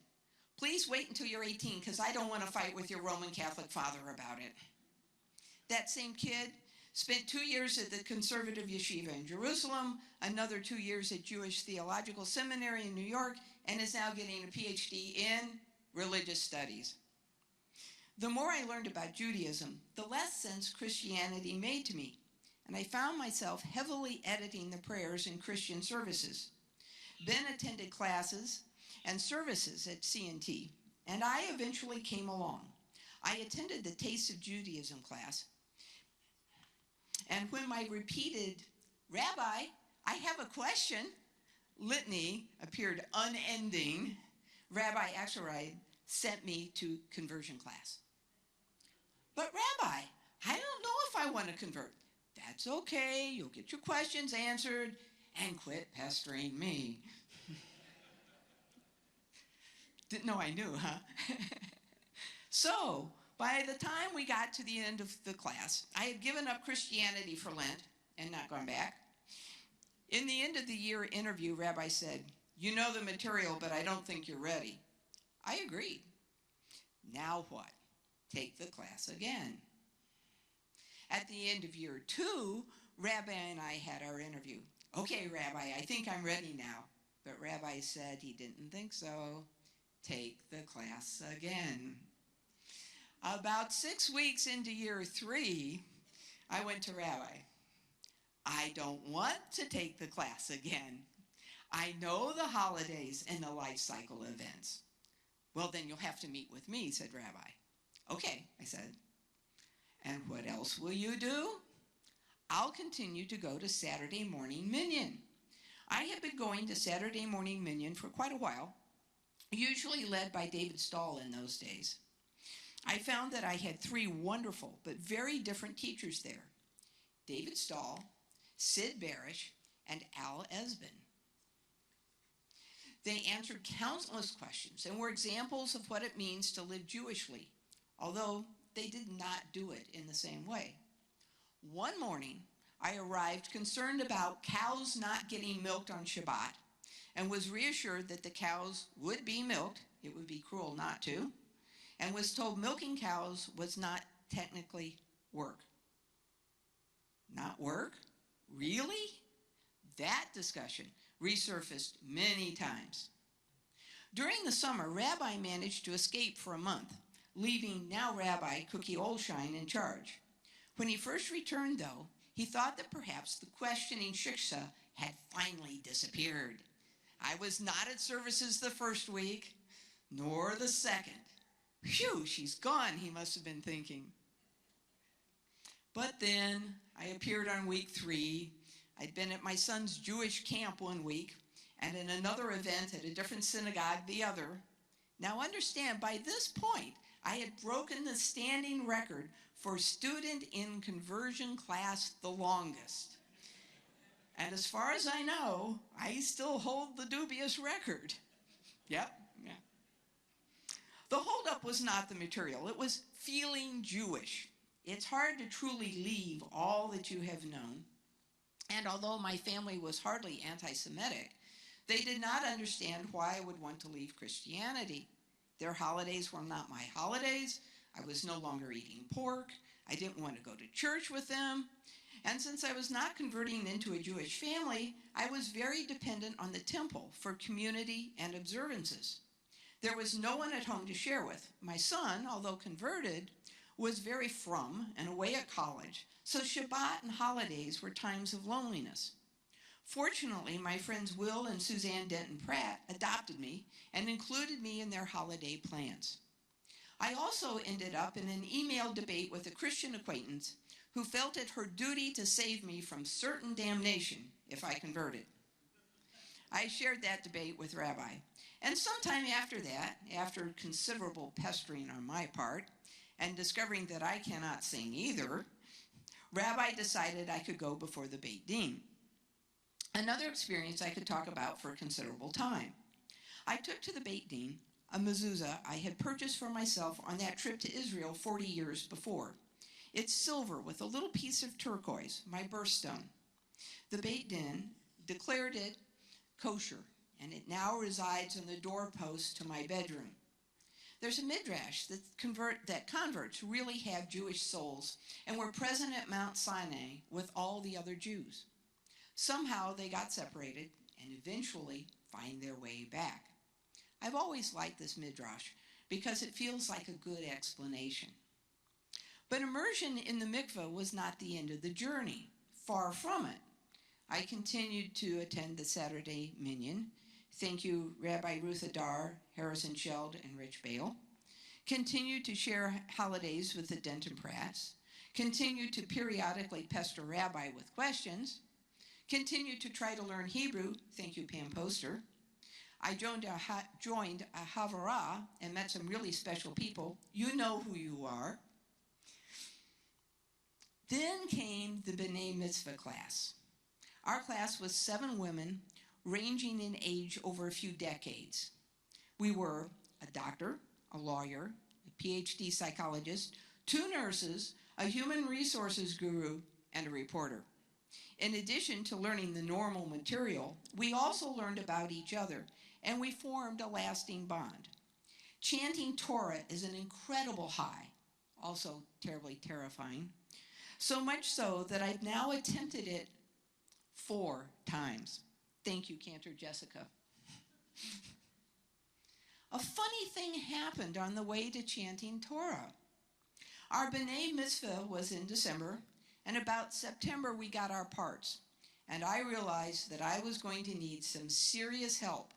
please wait until you're 18, because I don't want to fight with your Roman Catholic father about it. That same kid spent 2 years at the conservative yeshiva in Jerusalem, another 2 years at Jewish Theological Seminary in New York, and is now getting a PhD in religious studies. The more I learned about Judaism, the less sense Christianity made to me, and I found myself heavily editing the prayers in Christian services. Ben attended classes and services at C&T, and I eventually came along. I attended the Taste of Judaism class, and when my repeated, "Rabbi, I have a question," litany appeared unending, Rabbi Axelrod sent me to conversion class. But Rabbi, I don't know if I want to convert. That's okay, you'll get your questions answered and quit pestering me. Didn't know I knew, huh? So, by the time we got to the end of the class, I had given up Christianity for Lent and not gone back. In the end of the year interview, Rabbi said, "You know the material, but I don't think you're ready." I agreed. Now what? Take the class again. At the end of year 2, Rabbi and I had our interview. Okay, Rabbi, I think I'm ready now. But Rabbi said he didn't think so. Take the class again. About 6 weeks into year 3, I went to Rabbi. I don't want to take the class again. I know the holidays and the life cycle events. Well, then you'll have to meet with me, said Rabbi. Okay, I said. And what else will you do? I'll continue to go to Saturday morning minyan. I have been going to Saturday morning minyan for quite a while, usually led by David Stahl in those days. I found that I had 3 wonderful but very different teachers there. David Stahl, Sid Barish, and Al Esbin. They answered countless questions and were examples of what it means to live Jewishly, although they did not do it in the same way. One morning, I arrived concerned about cows not getting milked on Shabbat and was reassured that the cows would be milked, it would be cruel not to, and was told milking cows was not technically work. Not work? Really? That discussion resurfaced many times. During the summer, Rabbi managed to escape for a month, leaving now Rabbi Cookie Olshine in charge. When he first returned, though, he thought that perhaps the questioning shiksha had finally disappeared. I was not at services the first week, nor the second. Phew, she's gone, he must have been thinking. But then I appeared on week 3. I'd been at my son's Jewish camp one week and in another event at a different synagogue the other. Now understand, by this point, I had broken the standing record for student in conversion class the longest. And as far as I know, I still hold the dubious record. Yep, yeah. The holdup was not the material, it was feeling Jewish. It's hard to truly leave all that you have known. And although my family was hardly anti-Semitic, they did not understand why I would want to leave Christianity. Their holidays were not my holidays. I was no longer eating pork. I didn't want to go to church with them. And since I was not converting into a Jewish family, I was very dependent on the temple for community and observances. There was no one at home to share with. My son, although converted, was very frum and away at college, so Shabbat and holidays were times of loneliness. Fortunately, my friends Will and Suzanne Denton Pratt adopted me and included me in their holiday plans. I also ended up in an email debate with a Christian acquaintance who felt it her duty to save me from certain damnation if I converted. I shared that debate with Rabbi, and sometime after that, after considerable pestering on my part, and discovering that I cannot sing either, Rabbi decided I could go before the Beit Din. Another experience I could talk about for a considerable time. I took to the Beit Din a mezuzah I had purchased for myself on that trip to Israel 40 years before. It's silver with a little piece of turquoise, my birthstone. The Beit Din declared it kosher, and it now resides on the doorpost to my bedroom. There's a midrash that converts really have Jewish souls and were present at Mount Sinai with all the other Jews. Somehow they got separated and eventually find their way back. I've always liked this midrash because it feels like a good explanation. But immersion in the mikveh was not the end of the journey. Far from it. I continued to attend the Saturday minyan. Thank you, Rabbi Ruth Adar, Harrison Sheld, and Rich Bale. Continued to share holidays with the Denton Pratts. Continued to periodically pester Rabbi with questions. Continued to try to learn Hebrew. Thank you, Pam Poster. I joined a Havurah and met some really special people. You know who you are. Then came the B'nai Mitzvah class. Our class was 7 women, ranging in age over a few decades. We were a doctor, a lawyer, a PhD psychologist, 2 nurses, a human resources guru, and a reporter. In addition to learning the normal material, we also learned about each other, and we formed a lasting bond. Chanting Torah is an incredible high, also terribly terrifying. So much so that I've now attempted it 4 times. Thank you, Cantor Jessica. A funny thing happened on the way to chanting Torah. Our B'nai Mitzvah was in December, and about September we got our parts. And I realized that I was going to need some serious help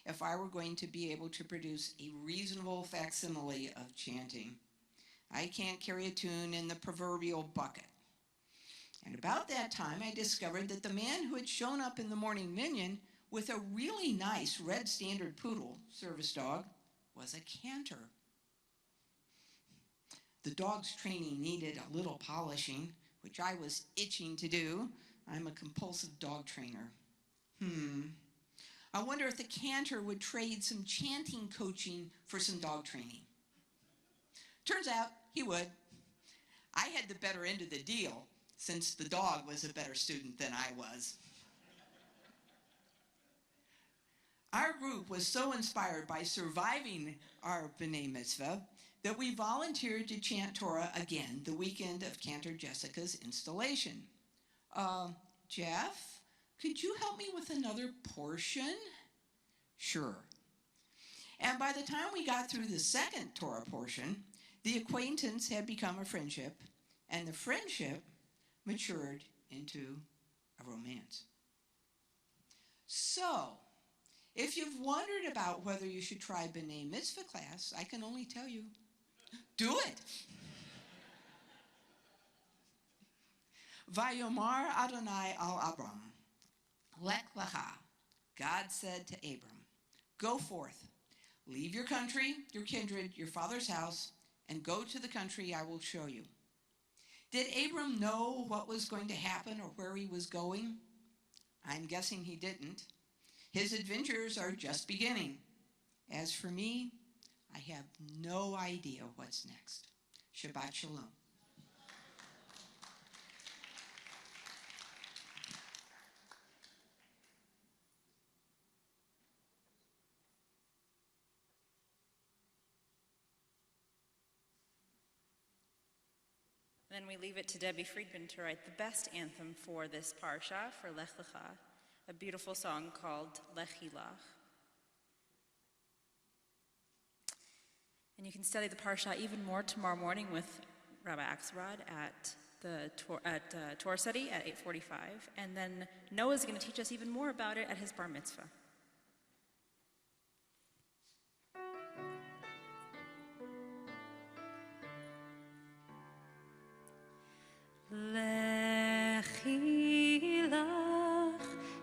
if I were going to be able to produce a reasonable facsimile of chanting. I can't carry a tune in the proverbial bucket. And about that time, I discovered that the man who had shown up in the morning minyan with a really nice red standard poodle, service dog, was a cantor. The dog's training needed a little polishing, which I was itching to do. I'm a compulsive dog trainer. I wonder if the cantor would trade some chanting coaching for some dog training. Turns out he would. I had the better end of the deal, since the dog was a better student than I was. Our group was so inspired by surviving our B'nai Mitzvah that we volunteered to chant Torah again the weekend of Cantor Jessica's installation. Jeff, could you help me with another portion? Sure. And by the time we got through the second Torah portion, the acquaintance had become a friendship, and the friendship matured into a romance. So, if you've wondered about whether you should try B'nai Mitzvah class, I can only tell you, do it. Vayomar Adonai al Abram, Lech lecha. God said to Abram, go forth, leave your country, your kindred, your father's house, and go to the country I will show you. Did Abram know what was going to happen or where he was going? I'm guessing he didn't. His adventures are just beginning. As for me, I have no idea what's next. Shabbat Shalom. Then we leave it to Debbie Friedman to write the best anthem for this parsha, for Lech Lecha, a beautiful song called Lechi Lach. And you can study the parsha even more tomorrow morning with Rabbi Axelrod at the Torah study at 8:45, and then Noah's going to teach us even more about it at his bar mitzvah. Lechi lach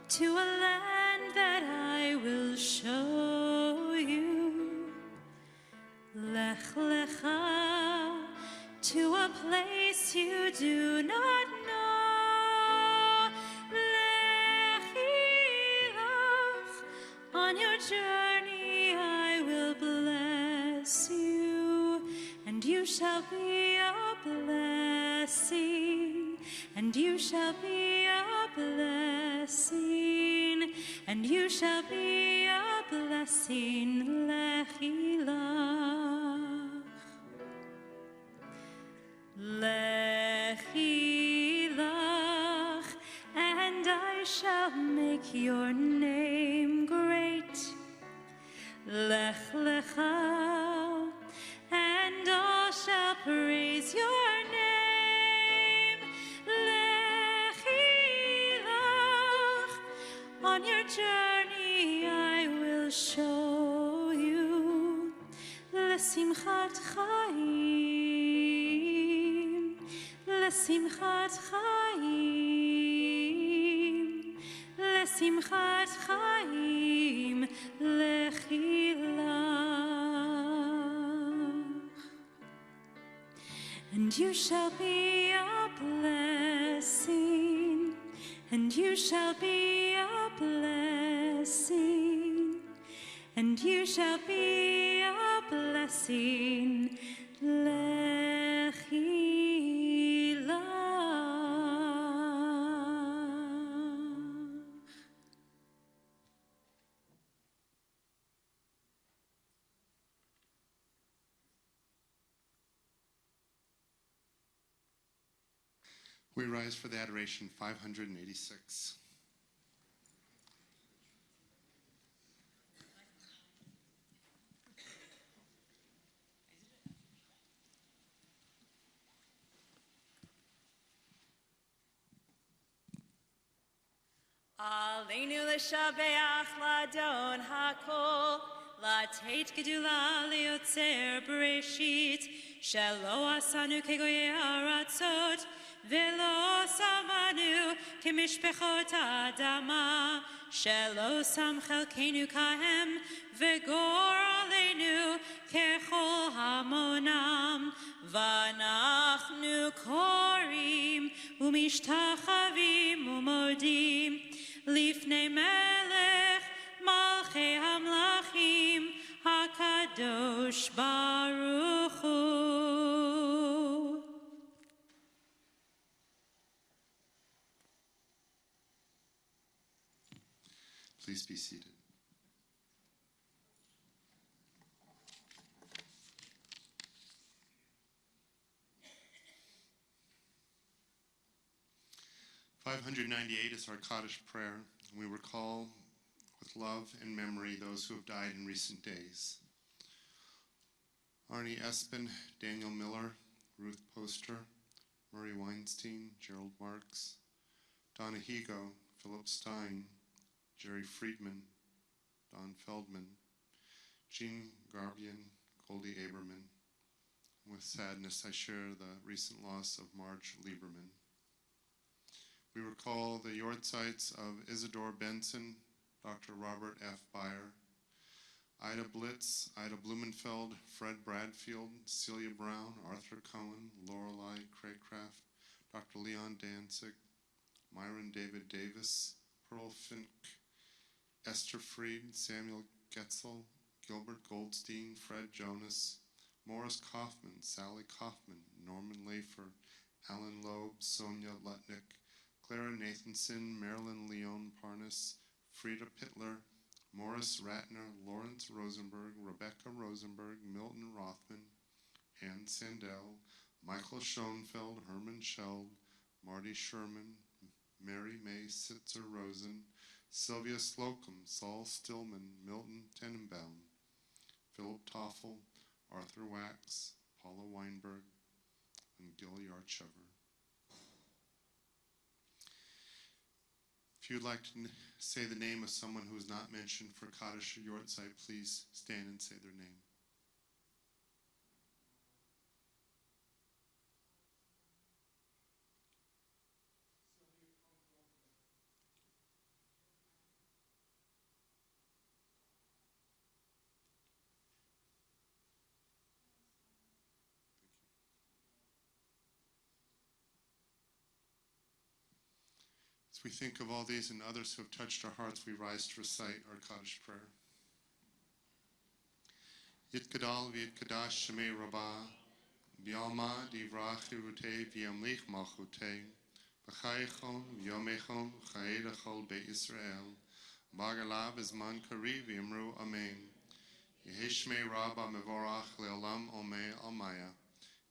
to a land that I will show you. Lech lecha to a place you do not know. Lechi lach, on your journey I will bless you, and you shall be a blessing, and you shall be a blessing, and you shall be a blessing. Lechi lach, lechi lach, and I shall make your name great. Lech lecha, and all shall praise your name. Lechi lach, on your journey I will show you. Lesimchat chaim, lesimchat chaim, lesimchat chaim, lechi lach. And you shall be a blessing, and you shall be a blessing, and you shall be a blessing. Lechi lach. We rise for the adoration 586. Aleinu l'shabeach l'adon hakol, l'teit gedula liotzer bereshit, shelo asanu kegoye aratzot, velo samanu kemishpechot adama, shelo sam chelkenu kahem, vegor aleinu kechol hamonam, vanachnu korim, umishtachavim umodim, Lifnei melech malchei hamlachim hakadosh baruch hu. Please be seated. "598 is our Kaddish prayer, and we recall with love and memory those who have died in recent days. Arnie Espen, Daniel Miller, Ruth Poster, Murray Weinstein, Gerald Marks, Donna Higo, Philip Stein, Jerry Friedman, Don Feldman, Jean Garbian, Goldie Aberman. With sadness, I share the recent loss of Marge Lieberman. We recall the yortzites of Isidore Benson, Dr. Robert F. Beyer, Ida Blitz, Ida Blumenfeld, Fred Bradfield, Celia Brown, Arthur Cohen, Lorelei Craycraft, Dr. Leon Danzig, Myron David Davis, Pearl Fink, Esther Fried, Samuel Getzel, Gilbert Goldstein, Fred Jonas, Morris Kaufman, Sally Kaufman, Norman Lafer, Alan Loeb, Sonia Lutnick, Clara Nathanson, Marilyn Leon Parnas, Frida Pittler, Morris Ratner, Lawrence Rosenberg, Rebecca Rosenberg, Milton Rothman, Ann Sandell, Michael Schoenfeld, Herman Scheld, Marty Sherman, Mary May Sitzer Rosen, Sylvia Slocum, Saul Stillman, Milton Tenenbaum, Philip Toffel, Arthur Wax, Paula Weinberg, and Gil Yarchover. If you'd like to say the name of someone who is not mentioned for Kaddish or Yortzeit, please stand and say their name. As we think of all these and others who have touched our hearts, we rise to recite our Kaddish prayer. Yitkadal v'yitkadash shemei rabbah, v'yalma divrach chirutei v'yamlich malchutei, v'chayechon v'yomechon v'chayei lechol beit Yisrael, b'agalav ezman kari v'yamru amen. Yehi shmei rabbah mevorach le'olam omei almaya,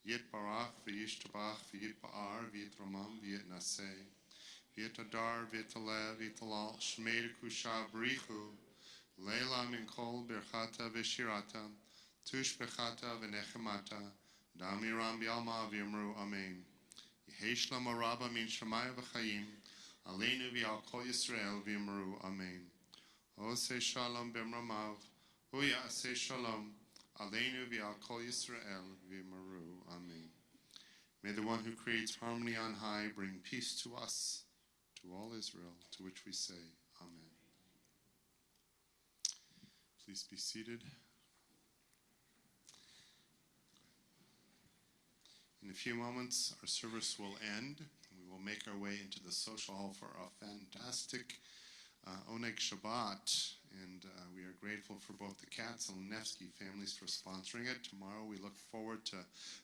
yitbarach v'yishtabach v'yitba'ar v'yitramam v'yitnaseh. V'yitadar v'yitaleh v'yitalal shmei kusha b'richu leila min kol birchata v'shirata tush b'chata v'nechemata damiram b'yalma v'yamru amen. Yehi shlama rabba min shemaya v'chayim aleinu v'yal kol Yisrael v'yamru amen. Oseh shalom b'mramav hu ya'aseh shalom aleinu v'yal kol Yisrael v'yamru amen. May the one who creates harmony on high bring peace to us, to all Israel, to which we say, Amen. Please be seated. In a few moments, our service will end, and we will make our way into the social hall for a fantastic Oneg Shabbat, and we are grateful for both the Katz and Lenevsky families for sponsoring it. Tomorrow we look forward to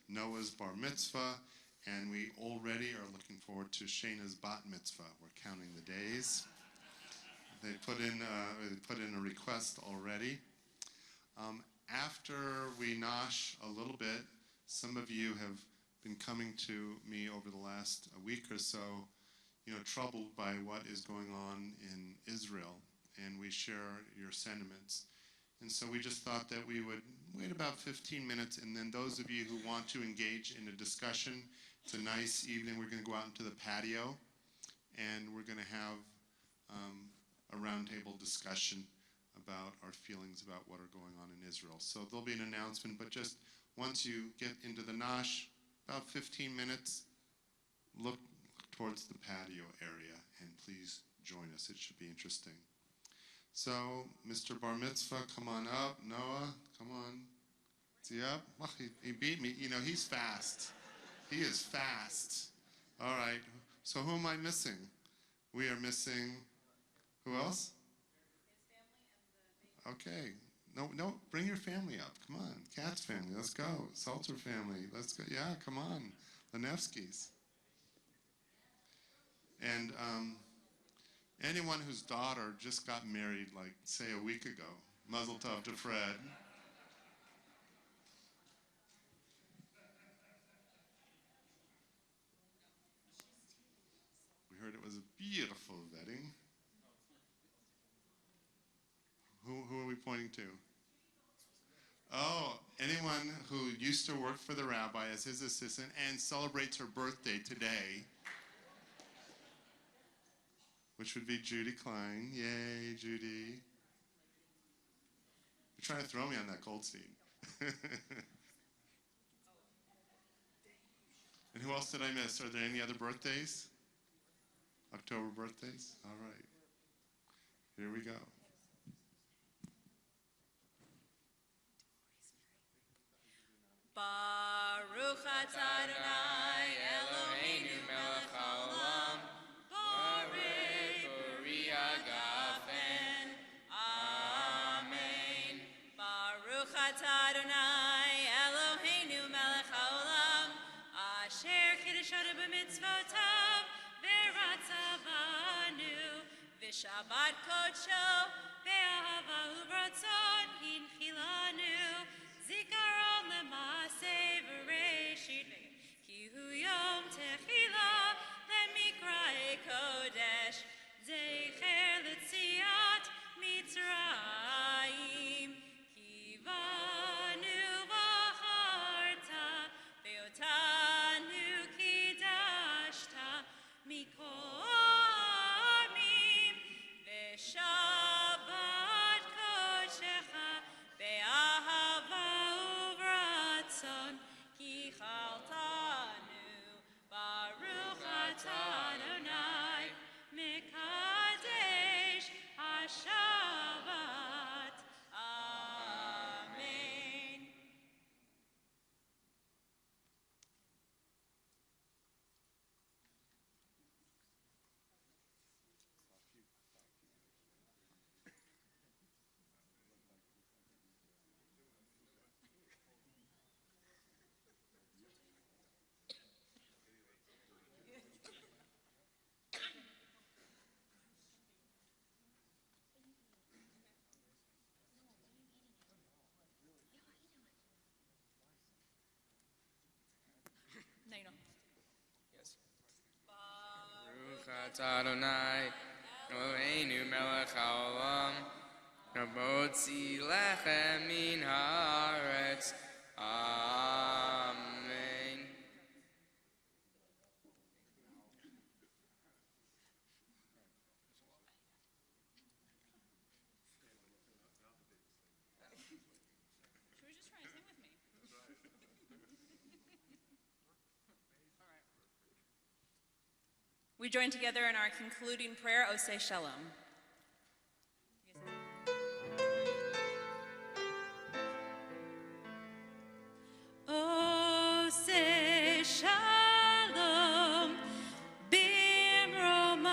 Noah's Bar Mitzvah, and we already are looking forward to Shayna's Bat Mitzvah. We're counting the days. They put in a request already. After we nosh a little bit, some of you have been coming to me over the last week or so, troubled by what is going on in Israel, and we share your sentiments. And so we just thought that we would wait about 15 minutes, and then those of you who want to engage in a discussion, it's a nice evening. We're going to go out into the patio, and we're going to have a roundtable discussion about our feelings about what are going on in Israel. So there'll be an announcement, but just once you get into the Nash, about 15 minutes, look towards the patio area, and please join us. It should be interesting. So, Mr. Bar Mitzvah, come on up. Noah, come on. Is he up? Well, he beat me. He's fast. He is fast. All right. So who am I missing? We are missing, who else? Okay. No, bring your family up. Come on. Katz family, let's go. Salter family, let's go. Yeah, come on. The Nevskys. And anyone whose daughter just got married, like, say, a week ago, Mazel Tov to Fred. We heard it was a beautiful wedding. Who are we pointing to? Oh, anyone who used to work for the rabbi as his assistant and celebrates her birthday today, which would be Judy Klein. Yay, Judy. You're trying to throw me on that Goldstein. And who else did I miss? Are there any other birthdays? October birthdays? All right. Here we go. Baruch atah Adonai Eloheinu melech haolam, borei pori hagafen. Amen. Baruch atah Adonai Eloheinu melech haolam, asher kiddushanu b'mitzvotav v'ratzah banu, v'shabbat kodsho ve'ahava u'ratzon hinchilanu. Zikaron lemaseh v'reshit ki hu yom techila lemikra'e kodesh zecher l'tziat Mitzrayim ki vanu v'acharta ve'otanu kidashta mikol amim v'shabbat kodshecha ve'ahava ki chaltanu baruch atah Adonai mekadesh hashavat. Amen. No, you don't. Yes. Baruch atah Adonai Eloheinu melech haolam, hamotzi lechem min haaretz. Amen. Should we just try and sing with me? We join together in our concluding prayer, Oseh Shalom. Oseh shalom bimromav,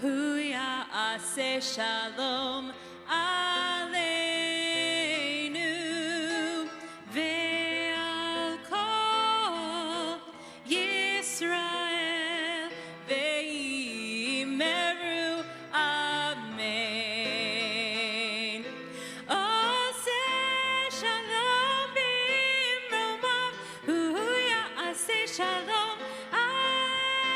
hu ya'aseh shalom aleinu ve'al kol Yisrael ve'imeru amen. Oseh shalom bimromav, hu shalom aleinu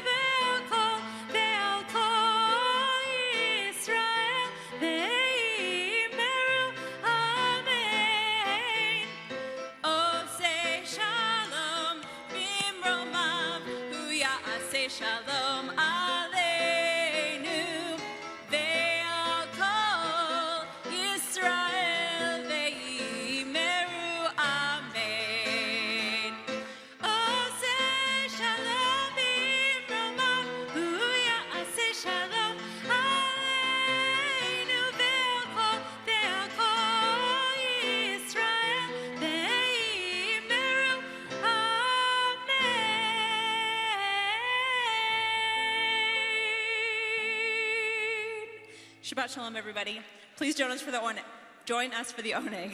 ve'al kol Yisrael ve'imeru amen. Oseh shalom bimromav hu ya'aseh shalom aleinu ve'al kol Yisrael ve'imeru amen. Oseh shalom bimromav hu ya'aseh shalom aleinu ve'al kol Yisrael ve'imeru amen. Shabbat shalom, everybody. Please join us for the oneg.